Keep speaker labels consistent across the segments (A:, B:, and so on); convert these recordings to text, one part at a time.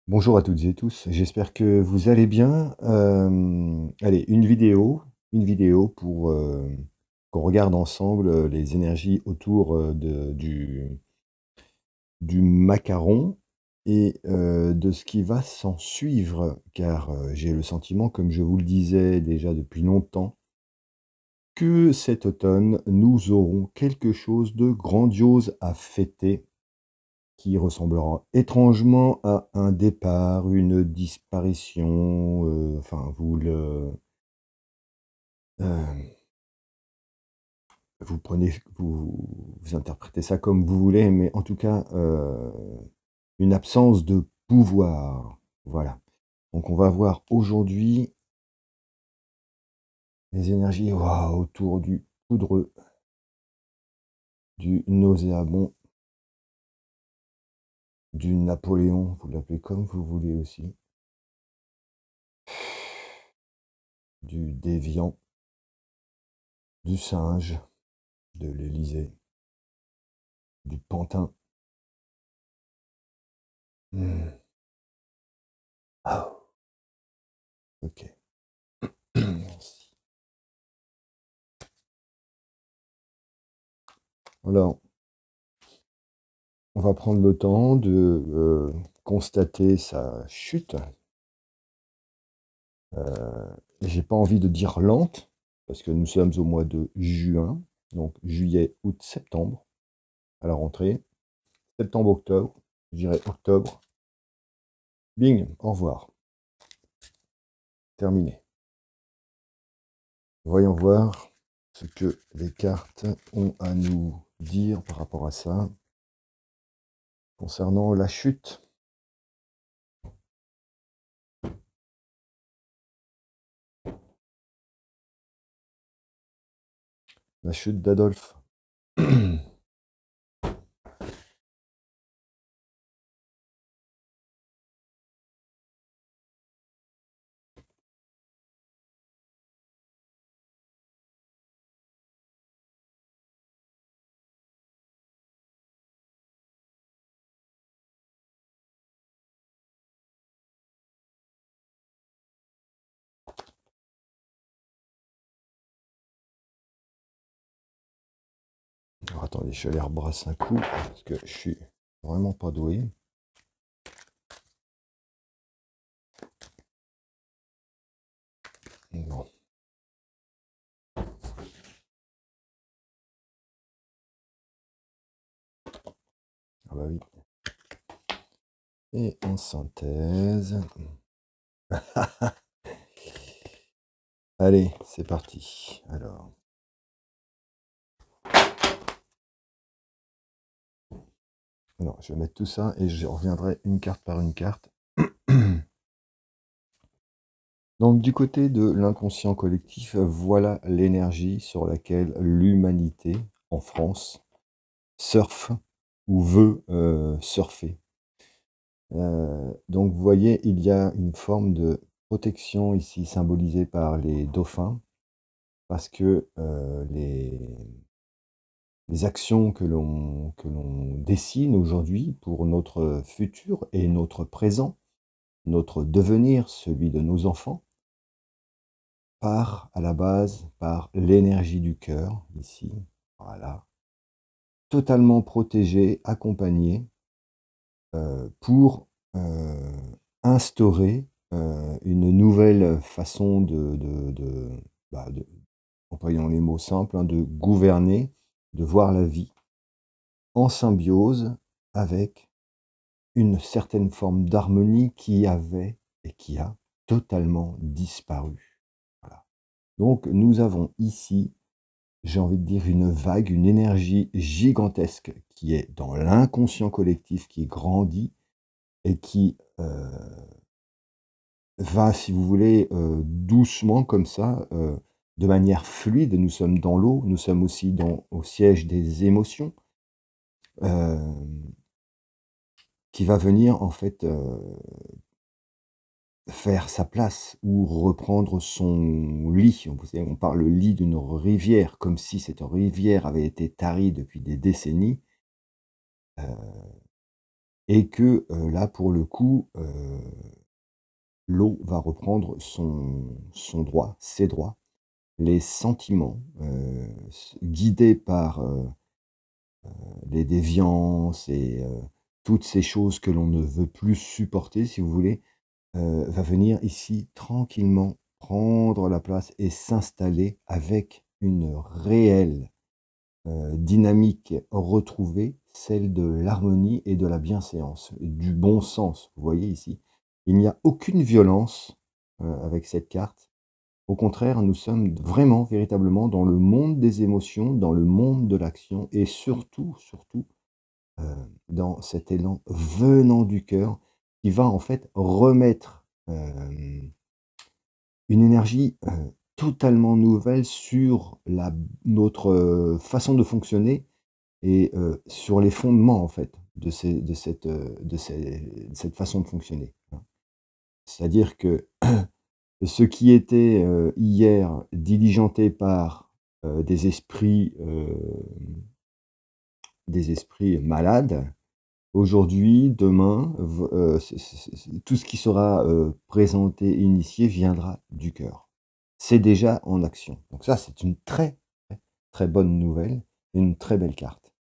A: Bonjour à toutes et tous, j'espère que vous allez bien. Allez, une vidéo pour qu'on regarde ensemble les énergies autour du macaron et de ce qui va s'en suivre. Car j'ai le sentiment, comme je vous le disais déjà depuis longtemps, que cet automne, nous aurons quelque chose de grandiose à fêter qui ressemblera étrangement à un départ, une disparition, enfin heu, vous interprétez ça comme vous voulez, mais en tout cas, une absence de pouvoir. Voilà. Donc on va voir aujourd'hui les énergies, waouh, autour du poudreux, du nauséabond, du Napoléon, vous l'appelez comme vous voulez aussi, du déviant, du singe, de l'Élysée, du pantin. Mmh. Ah, OK. Merci. Alors, on va prendre le temps de, constater sa chute. J'ai pas envie de dire lente, parce que nous sommes au mois de juin, donc juillet, août, septembre, à la rentrée. Septembre, octobre, je dirais octobre. Bing, au revoir, terminé. Voyons voir ce que les cartes ont à nous dire par rapport à ça, concernant la chute. La chute d'Adolphe. Alors, attendez, je vais aller rebrasser un coup, parce que je suis vraiment pas doué. Non. Ah bah oui. Et en synthèse. Allez, c'est parti. Alors, je vais mettre tout ça et je reviendrai une carte par une carte. Donc, du côté de l'inconscient collectif, voilà l'énergie sur laquelle l'humanité, en France, surfe ou veut surfer. Donc, vous voyez, il y a une forme de protection ici symbolisée par les dauphins, parce que les actions que l'on dessine aujourd'hui pour notre futur et notre présent, notre devenir, celui de nos enfants, part à la base par l'énergie du cœur, ici, voilà, totalement protégé, accompagné, pour instaurer une nouvelle façon employons les mots simples, hein, de gouverner, de voir la vie en symbiose avec une certaine forme d'harmonie qui avait et qui a totalement disparu. Voilà. Donc nous avons ici, j'ai envie de dire, une vague, une énergie gigantesque qui est dans l'inconscient collectif, qui grandit et qui va, si vous voulez, doucement comme ça, de manière fluide. Nous sommes dans l'eau, nous sommes aussi au siège des émotions, hem, qui va venir en fait, faire sa place ou reprendre son lit. Vous savez, on parle le lit d'une rivière, comme si cette rivière avait été tarie depuis des décennies. et que, là, pour le coup, l'eau va reprendre son droit, ses droits. Les sentiments, guidés par, les déviances et toutes ces choses que l'on ne veut plus supporter, si vous voulez, va venir ici tranquillement prendre la place et s'installer avec une réelle, dynamique retrouvée, celle de l'harmonie et de la bienséance, du bon sens. Vous voyez ici? Il n'y a aucune violence, avec cette carte. Au contraire, nous sommes vraiment, véritablement dans le monde des émotions, dans le monde de l'action et surtout, surtout, dans cet élan venant du cœur qui va en fait remettre, une énergie, totalement nouvelle sur notre, façon de fonctionner et sur les fondements en fait de cette façon de fonctionner, hein. C'est-à-dire que ce qui était, hier diligenté par, des esprits malades, aujourd'hui, demain, tout ce qui sera, présenté et initié viendra du cœur. C'est déjà en action. Donc ça, c'est une très, très, très bonne nouvelle et une très belle carte.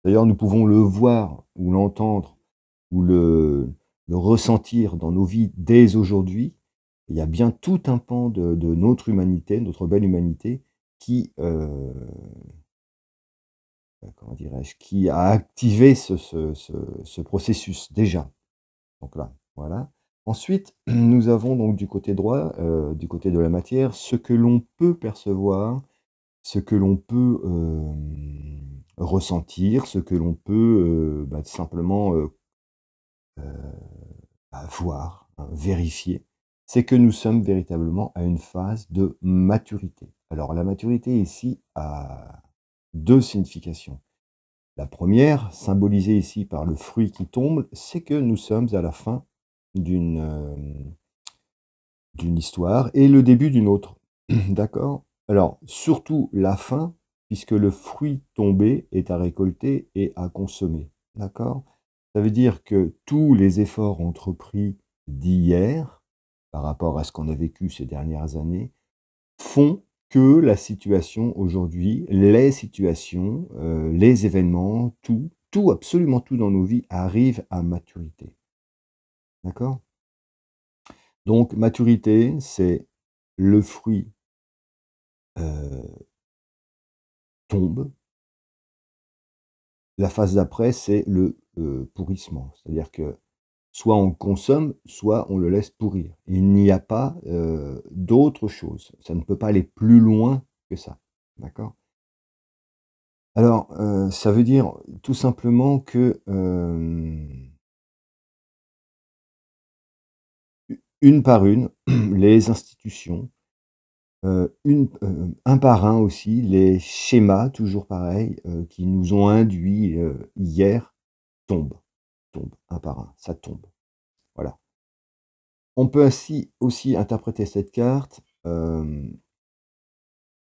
A: D'ailleurs, nous pouvons le voir ou l'entendre ou le ressentir dans nos vies dès aujourd'hui. Il y a bien tout un pan de notre humanité, notre belle humanité qui, comment dirais-je? Qui a activé ce processus déjà. Donc là, voilà. Ensuite, nous avons donc du côté droit, du côté de la matière, ce que l'on peut percevoir, ce que l'on peut, ressentir, ce que l'on peut, simplement, voir, hein, vérifier. C'est que nous sommes véritablement à une phase de maturité. Alors la maturité ici a 2 significations. La première, symbolisée ici par le fruit qui tombe, c'est que nous sommes à la fin d'une, d'une histoire et le début d'une autre. D'accord? Alors, surtout la fin, puisque le fruit tombé est à récolter et à consommer. D'accord? Ça veut dire que tous les efforts entrepris d'hier, par rapport à ce qu'on a vécu ces dernières années, font que la situation aujourd'hui, les situations, les événements, tout, absolument tout dans nos vies arrive à maturité. D'accord? Donc maturité, c'est le fruit, heu, tombe. La phase d'après, c'est le, pourrissement. C'est-à-dire que soit on consomme, soit on le laisse pourrir. Il n'y a pas, d'autre chose. Ça ne peut pas aller plus loin que ça. D'accord? Alors, ça veut dire tout simplement que, une par une, les institutions, un par un aussi, les schémas, toujours pareil, qui nous ont induits, hier, tombent, tombent, un par un, ça tombe. Voilà. On peut ainsi aussi interpréter cette carte,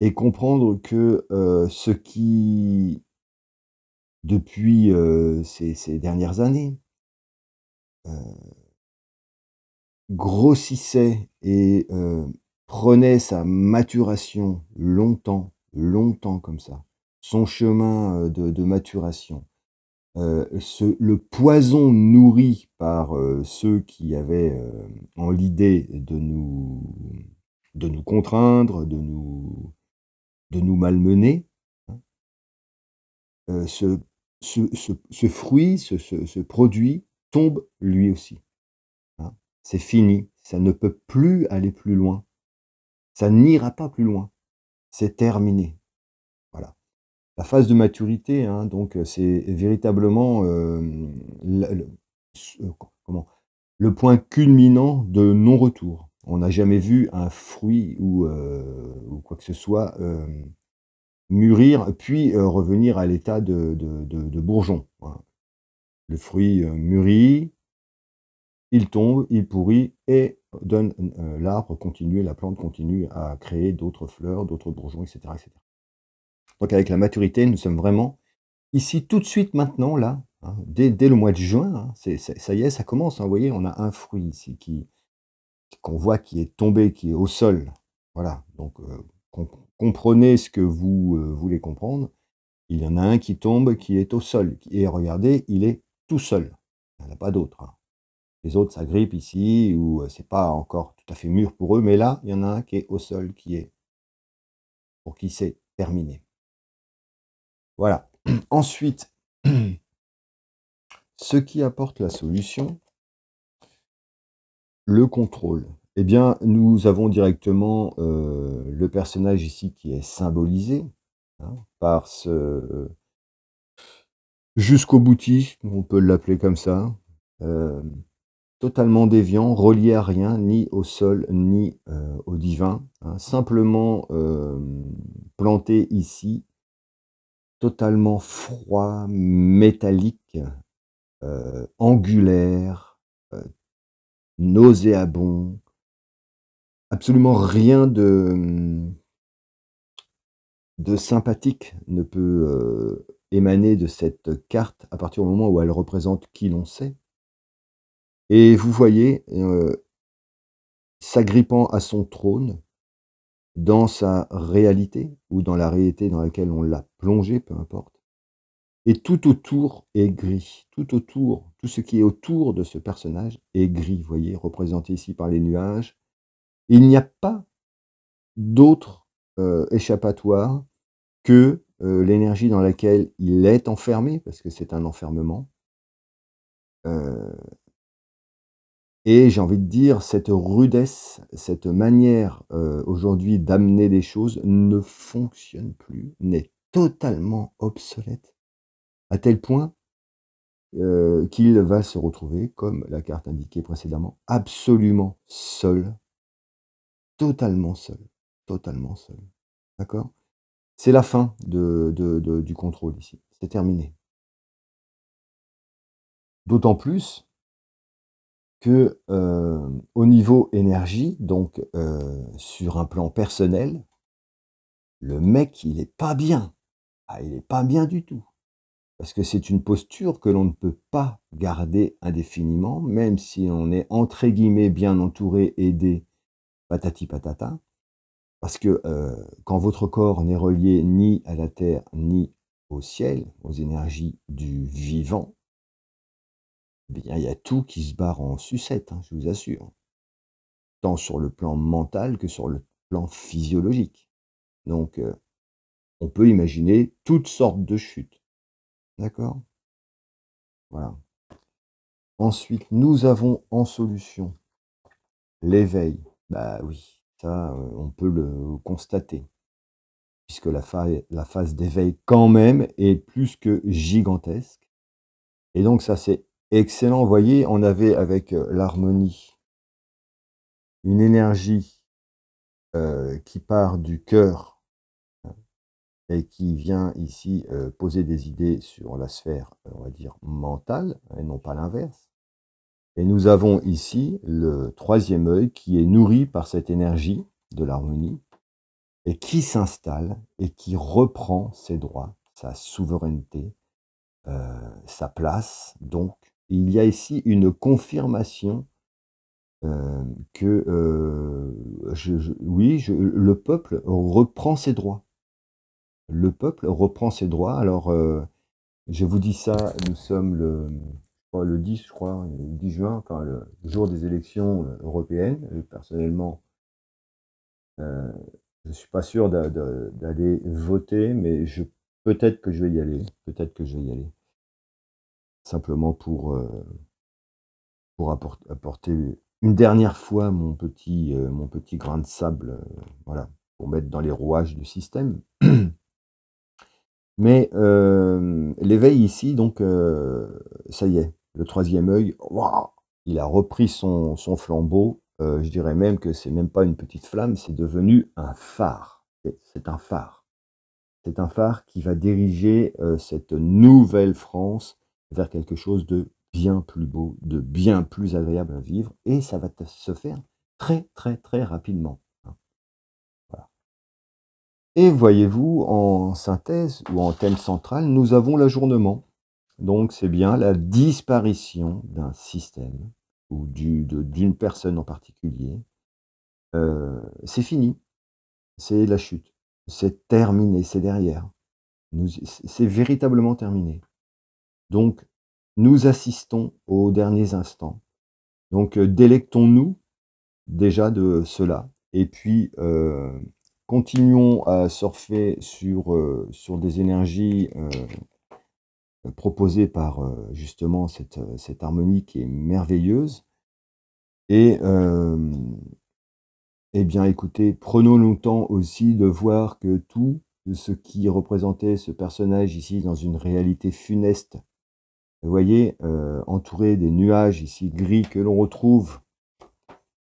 A: et comprendre que, ce qui, depuis, ces dernières années, heu, grossissait et prenait sa maturation longtemps, longtemps comme ça, son chemin, de maturation, le poison nourri par, ceux qui avaient, en l'idée de nous contraindre, de nous malmener, hein, ce ce fruit, ce produit tombe lui aussi, hein. C'est fini, ça ne peut plus aller plus loin. Ça n'ira pas plus loin. C'est terminé. Voilà. La phase de maturité, hein, donc, c'est véritablement, la le ce comment? Le point culminant de non-retour. On n'a jamais vu un fruit ou quoi que ce soit, mûrir puis, revenir à l'état de bourgeon, voilà. Le fruit, mûrit, il tombe, il pourrit et donne l'arbre continue, la plante continue à créer d'autres fleurs, d'autres bourgeons et cetera et cetera. Donc avec la maturité, nous sommes vraiment ici, tout de suite, maintenant, là, hein, dès le mois de juin, hein, ça y est, ça commence, hein, vous voyez, on a un fruit ici qu'on voit qui est tombé, qui est au sol. Voilà, donc comprenez ce que vous, voulez comprendre. Il y en a un qui tombe, qui est au sol et regardez, il est tout seul. Il n'y en a pas d'autres, hein. Les autres s'agrippent ici ou c'est pas encore tout à fait mûr pour eux, mais là, il y en a un qui est au sol, pour qui c'est terminé. Voilà. Ensuite, ce qui apporte la solution, le contrôle. Eh bien, nous avons directement, le personnage ici qui est symbolisé, hein, par ce jusqu'au boutisme, on peut l'appeler comme ça, totalement déviant, relié à rien, ni au sol, ni, au divin, hein. Simplement, planté ici, totalement froid, métallique, angulaire, heu, nauséabond, absolument rien de sympathique ne peut, émaner de cette carte à partir du moment où elle représente qui l'on sait. Et vous voyez, s'agrippant à son trône, dans sa réalité ou dans la réalité dans laquelle on l'a plongé, peu importe. Et tout autour est gris. Tout autour, tout ce qui est autour de ce personnage est gris, vous voyez, représenté ici par les nuages. Il n'y a pas d'autre, échappatoire que, l'énergie dans laquelle il est enfermé, parce que c'est un enfermement. Heu et j'ai envie de dire cette rudesse, cette manière, aujourd'hui d'amener les choses ne fonctionne plus, n'est totalement obsolète, à tel point, qu'il va se retrouver, comme la carte indiquait précédemment, absolument seul, totalement seul, totalement seul. D'accord? C'est la fin du contrôle ici, c'est terminé. D'autant plus que, au niveau énergie, donc sur un plan personnel, le mec, il est pas bien. Ah, il est pas bien du tout. Parce que c'est une posture que l'on ne peut pas garder indéfiniment, même si on est entre guillemets «bien entouré», aidé, patati patata. Parce que, quand votre corps n'est relié ni à la terre, ni au ciel, aux énergies du vivant, eh bien, il y a tout qui se barre en sucette, hein, je vous assure. Tant sur le plan mental que sur le plan physiologique. Donc, on peut imaginer toutes sortes de chutes. D'accord? Voilà. Ensuite, nous avons en solution l'éveil. Bah oui, ça, on peut le constater, puisque la phase d'éveil quand même est plus que gigantesque. Et donc ça, c'est excellent. Vous voyez, on avait avec, l'harmonie, une énergie, qui part du cœur et qui vient ici, poser des idées sur la sphère, on va dire mentale et non pas l'inverse. Et nous avons ici le troisième œil qui est nourri par cette énergie de l'harmonie et qui s'installe et qui reprend ses droits, sa souveraineté, sa place. Donc il y a ici une confirmation, que, oui, le peuple reprend ses droits. Le peuple reprend ses droits. Alors, je vous dis ça, nous sommes le 10, je crois, le 10 juin, enfin le jour des élections, européennes. Personnellement, je suis pas sûr d'aller voter, mais peut-être que je vais y aller, peut-être que je vais y aller. Simplement pour apporter une dernière fois mon petit grain de sable, voilà, pour mettre dans les rouages du système. Mais, l'éveil ici donc, ça y est, le troisième œil, waouh! Il a repris son flambeau, je dirais même que c'est même pas une petite flamme, c'est devenu un phare. C'est un phare. C'est un phare qui va diriger, cette nouvelle France vers quelque chose de bien plus beau, de bien plus agréable à vivre et ça va se faire très, très, très rapidement, hein. Voilà. Et voyez-vous, en synthèse ou en thème central, nous avons l'ajournement. Donc c'est bien la disparition d'un système ou d'une personne en particulier. C'est fini, c'est la chute, c'est terminé, c'est derrière. C'est véritablement terminé. Donc nous assistons aux derniers instants. Donc délectons-nous déjà de cela. Et puis continuons à surfer sur des énergies proposées par justement cette harmonie qui est merveilleuse. Et eh bien, écoutez, prenons le temps aussi de voir que tout ce qui représentait ce personnage ici dans une réalité funeste, vous voyez, entouré des nuages ici gris que l'on retrouve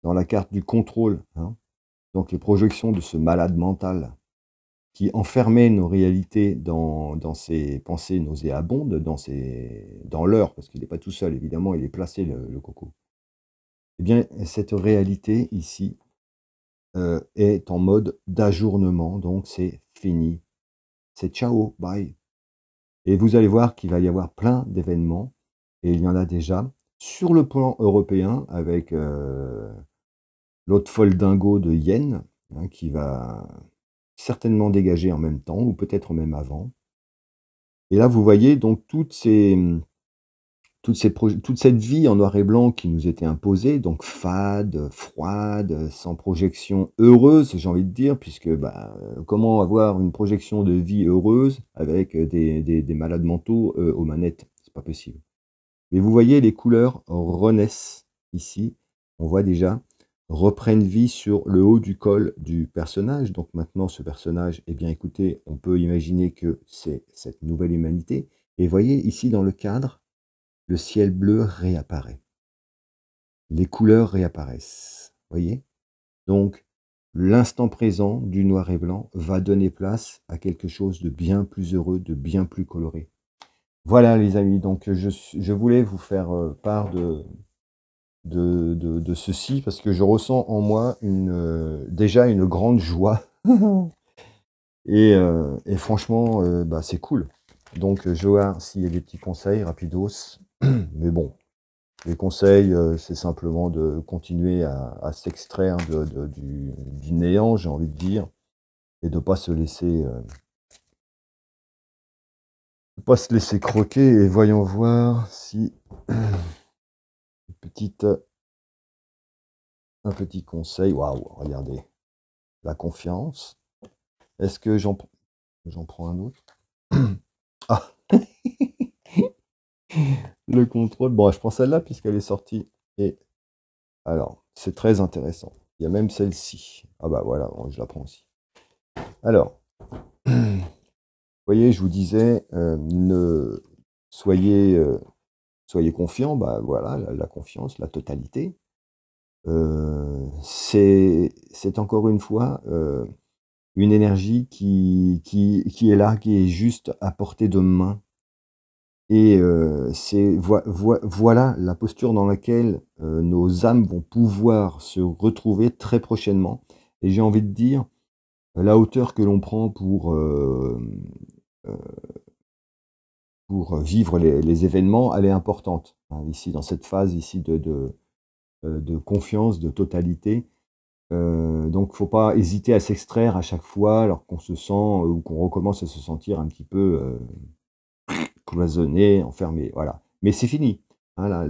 A: dans la carte du contrôle, hein, donc les projections de ce malade mental qui enfermait nos réalités dans ses pensées nauséabondes, dans leur, parce qu'il n'est pas tout seul, évidemment, il est placé, le coco. Eh bien, cette réalité ici, est en mode d'ajournement, donc c'est fini. C'est ciao, bye. Et vous allez voir qu'il va y avoir plein d'événements, et il y en a déjà, sur le plan européen, avec l'autre folle dingo de Yen, hein, qui va certainement dégager en même temps, ou peut-être même avant. Et là, vous voyez donc toute cette vie en noir et blanc qui nous était imposée, donc fade, froide, sans projection heureuse, j'ai envie de dire, puisque bah, comment avoir une projection de vie heureuse avec des malades mentaux aux manettes? C'est pas possible. Mais vous voyez, les couleurs renaissent ici. On voit déjà, reprennent vie sur le haut du col du personnage. Donc maintenant, ce personnage, eh bien écoutez, on peut imaginer que c'est cette nouvelle humanité. Et voyez, ici dans le cadre, le ciel bleu réapparaît. Les couleurs réapparaissent. Voyez? Donc, l'instant présent du noir et blanc va donner place à quelque chose de bien plus heureux, de bien plus coloré. Voilà les amis, donc je voulais vous faire part de ceci parce que je ressens en moi déjà une grande joie et franchement, bah, c'est cool. Donc je vais voir s'il y a des petits conseils rapidos, mais bon, les conseils, c'est simplement de continuer à s'extraire du néant, j'ai envie de dire, et de pas se laisser, pas se laisser croquer. Et voyons voir si une petite, un petit conseil. Waouh, regardez, la confiance. Est-ce que j'en prends un autre? Ah, le contrôle. Bon, je prends celle-là puisqu'elle est sortie. Et alors, c'est très intéressant. Il y a même celle-ci. Ah bah voilà, bon, je la prends aussi. Alors, vous voyez, je vous disais, soyez, soyez confiants. Bah voilà, la confiance, la totalité. C'est encore une fois une énergie qui est là, qui est juste à portée de main. Et voilà la posture dans laquelle nos âmes vont pouvoir se retrouver très prochainement. Et j'ai envie de dire, la hauteur que l'on prend pour vivre les événements, elle est importante, hein, ici, dans cette phase ici de confiance, de totalité. Donc, faut pas hésiter à s'extraire à chaque fois alors qu'on se sent ou qu'on recommence à se sentir un petit peu cloisonné, enfermé, voilà. Mais c'est fini. Hein,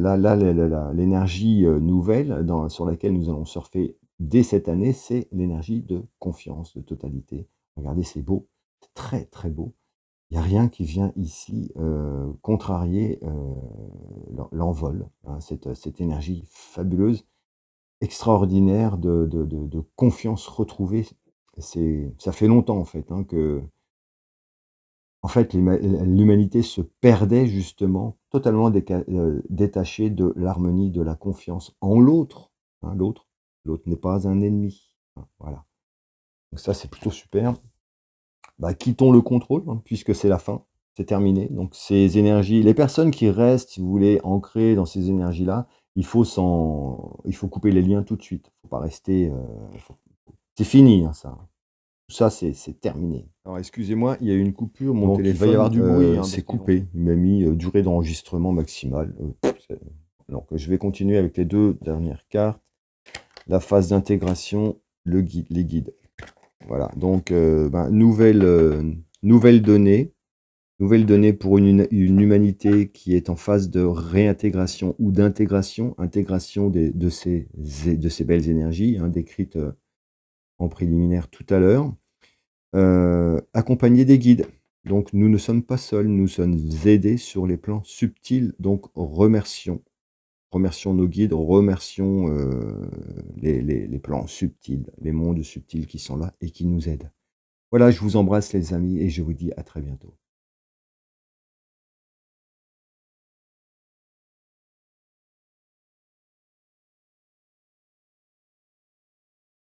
A: l'énergie nouvelle sur laquelle nous allons surfer dès cette année, c'est l'énergie de confiance, de totalité. Regardez, c'est beau, c'est très très beau. Il n'y a rien qui vient ici contrarier l'envol, hein, cette énergie fabuleuse, extraordinaire de confiance retrouvée. Ça fait longtemps en fait hein, que l'humanité se perdait justement totalement détachée de l'harmonie, de la confiance en l'autre, hein, l'autre n'est pas un ennemi, hein, voilà. Donc ça, c'est plutôt super. Bah, quittons le contrôle, hein, puisque c'est la fin, c'est terminé. Donc ces énergies, les personnes qui restent, si vous voulez, ancrées dans ces énergies-là, il faut couper les liens tout de suite. Faut pas rester, c'est fini, hein, ça. Tout ça, c'est terminé. Alors excusez-moi, il y a eu une coupure, mon
B: Donc il va y
A: téléphone
B: avoir du bruit, hein,
A: s'est
B: parce qu'ils vont
A: coupé. Il m'a mis durée d'enregistrement maximale. Donc je vais continuer avec les 2 dernières cartes. La phase d'intégration, les guides. Voilà, donc nouvelle donnée. Nouvelle donnée pour une humanité qui est en phase de réintégration ou d'intégration, intégration de ces belles énergies, hein, décrites en préliminaire tout à l'heure, accompagné des guides. Donc nous ne sommes pas seuls, nous sommes aidés sur les plans subtils, donc remercions. Remercions nos guides, remercions les plans subtils, les mondes subtils qui sont là et qui nous aident. Voilà, je vous embrasse les amis et je vous dis à très bientôt.